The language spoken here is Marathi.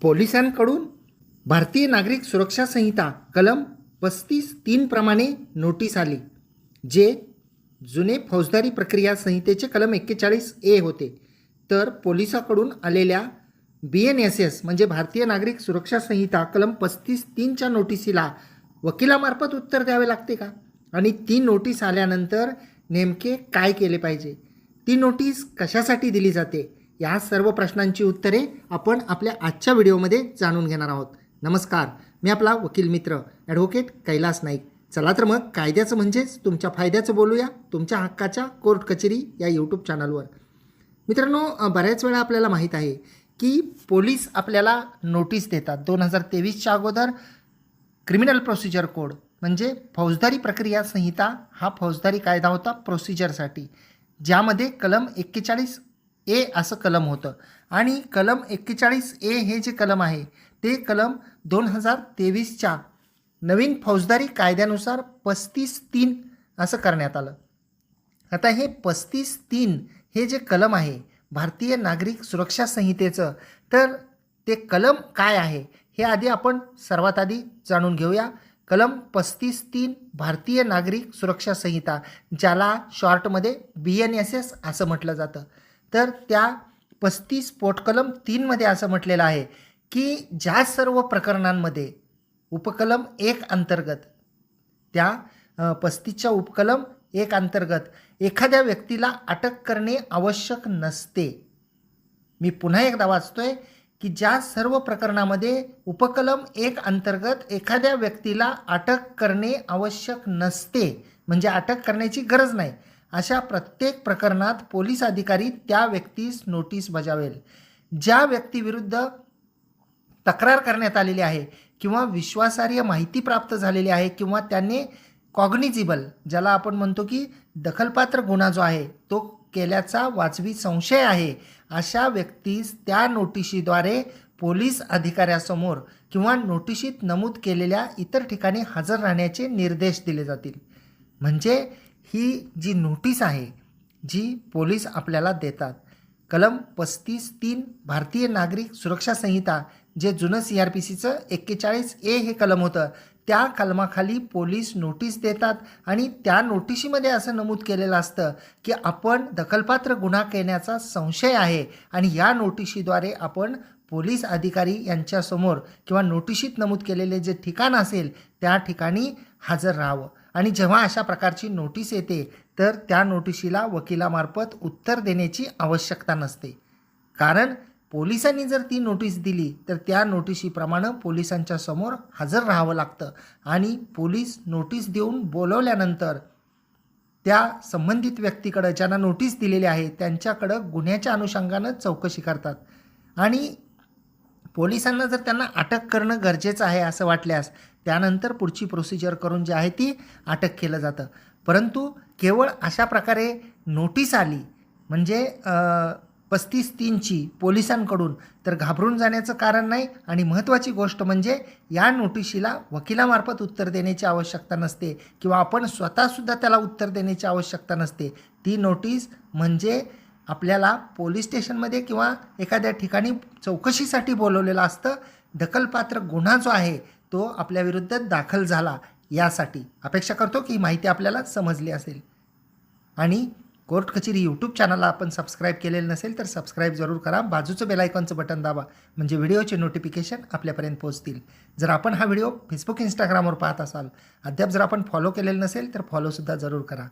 पोलिसांकडून भारतीय नागरिक सुरक्षा संहिता कलम 35(3) प्रमाणे नोटीस आली, जे जुने फौजदारी प्रक्रिया संहितेचे कलम 41A होते. तर पोलिसांकडून आलेल्या BNSS म्हणजे भारतीय नागरिक सुरक्षा संहिता कलम 35(3) नोटीसीला वकिलामार्फत उत्तर द्यावे लागते का? आणि ती नोटीस आल्यानंतर नेमके काय केले पाहिजे? ती नोटीस कशासाठी दिली जाते? या सर्व प्रश्नांची उत्तरे आपण आपल्या आजच्या व्हिडिओमध्ये जाणून घेणार आहोत. नमस्कार, मी आपला वकील मित्र ॲडव्होकेट कैलास नाईक. चला तर मग कायद्याचं म्हणजेच तुमच्या फायद्याचं बोलूया तुमच्या हक्काच्या कोर्ट कचेरी या यूट्यूब चॅनलवर. मित्रांनो, बऱ्याच वेळा आपल्याला माहीत आहे की पोलीस आपल्याला नोटीस देतात. 2023च्या अगोदर क्रिमिनल प्रोसिजर कोड म्हणजे फौजदारी प्रक्रिया संहिता हा फौजदारी कायदा होता प्रोसिजरसाठी, ज्यामध्ये कलम 41A असं कलम होतं. आणि कलम 41A हे जे कलम आहे ते कलम 2023च्या नवीन फौजदारी कायद्यानुसार 35(3) असं करण्यात आलं. आता हे 35(3) हे जे कलम आहे भारतीय नागरिक सुरक्षा संहितेचं, तर ते कलम काय आहे हे आधी आपण सर्वात आधी जाणून घेऊया. कलम 35(3) भारतीय नागरिक सुरक्षा संहिता, ज्याला शॉर्टमध्ये BNSS असं म्हटलं जातं. तर त्या 35 पोटकलम 3मध्ये असं म्हटलेलं आहे की ज्या सर्व प्रकरणांमध्ये उपकलम 1 अंतर्गत, त्या 35च्या उपकलम 1 अंतर्गत एखाद्या व्यक्तीला अटक करणे आवश्यक नसते. मी पुन्हा एकदा वाचतोय की ज्या सर्व प्रकरणामध्ये उपकलम 1 अंतर्गत एखाद्या व्यक्तीला अटक करणे आवश्यक नसते, म्हणजे अटक करण्याची गरज नाही, अशा प्रत्येक प्रकरणात पोलीस अधिकारी त्या व्यक्तीस नोटीस बजावेल. ज्या व्यक्तीविरुद्ध तक्रार करण्यात आलेली आहे किंवा विश्वासार्ह माहिती प्राप्त झालेली आहे किंवा त्याने कॉग्निजिबल, ज्याला आपण म्हणतो की दखलपात्र गुन्हा जो आहे तो केल्याचा वाजवी संशय आहे, अशा व्यक्तीस त्या नोटिशीद्वारे पोलीस अधिकाऱ्यासमोर किंवा नोटिशीत नमूद केलेल्या इतर ठिकाणी हजर राहण्याचे निर्देश दिले जातील. म्हणजे ही जी नोटीस आहे जी पोलीस आपल्याला देतात, कलम 35(3) भारतीय नागरिक सुरक्षा संहिता, जे जुनं CRPCचं 41A हे कलम होतं, त्या कलमाखाली पोलीस नोटीस देतात. आणि त्या नोटिशीमध्ये असं नमूद केलेलं असतं की आपण दखलपात्र गुन्हा केल्याचा संशय आहे आणि या नोटिशीद्वारे आपण पोलीस अधिकारी यांच्यासमोर किंवा नोटिशीत नमूद केलेले जे ठिकाण असेल त्या ठिकाणी हजर राहावं. आणि जेव्हा अशा प्रकारची नोटीस येते तर त्या नोटिशीला वकिलामार्फत उत्तर देण्याची आवश्यकता नसते, कारण पोलिसांनी जर ती नोटीस दिली तर त्या नोटिशीप्रमाणे पोलिसांच्या समोर हजर राहावं लागतं. आणि पोलीस नोटीस देऊन बोलवल्यानंतर त्या संबंधित व्यक्तीकडं, ज्यांना नोटीस दिलेली आहे, त्यांच्याकडं गुन्ह्याच्या अनुषंगानं चौकशी करतात. आणि पोलिसांना जर त्यांना अटक करणं गरजेचं आहे असं वाटल्यास त्यानंतर पुढची प्रोसिजर करून जी आहे ती अटक केलं जातं. परंतु केवळ अशा प्रकारे नोटीस आली म्हणजे 35(3) पोलिसांकडून, तर घाबरून जाण्याचं कारण नाही. आणि महत्त्वाची गोष्ट म्हणजे या नोटिशीला वकिलामार्फत उत्तर देण्याची आवश्यकता नसते किंवा आपण स्वतःसुद्धा त्याला उत्तर देण्याची आवश्यकता नसते. ती नोटीस म्हणजे आपल्याला पोलीस स्टेशनमध्ये किंवा एखाद्या ठिकाणी चौकशीसाठी बोलवलेलं असतं. दखलपात्र गुन्हा जो आहे तो आपल्याविरुद्ध दाखल झाला यासाठी. अपेक्षा करतो की ही माहिती आपल्याला समजली असेल. आणि कोर्ट कचेरी यूट्यूब चॅनलला आपण सबस्क्राईब केलेलं नसेल तर सबस्क्राईब जरूर करा. बाजूचं बेल आयकॉनचं बटन दाबा, म्हणजे व्हिडिओचे नोटिफिकेशन आपल्यापर्यंत पोहोचतील. जर आपण हा व्हिडिओ फेसबुक इंस्टाग्रामवर पाहत असाल, अद्याप जर आपण फॉलो केलेलं नसेल तर फॉलोसुद्धा जरूर करा.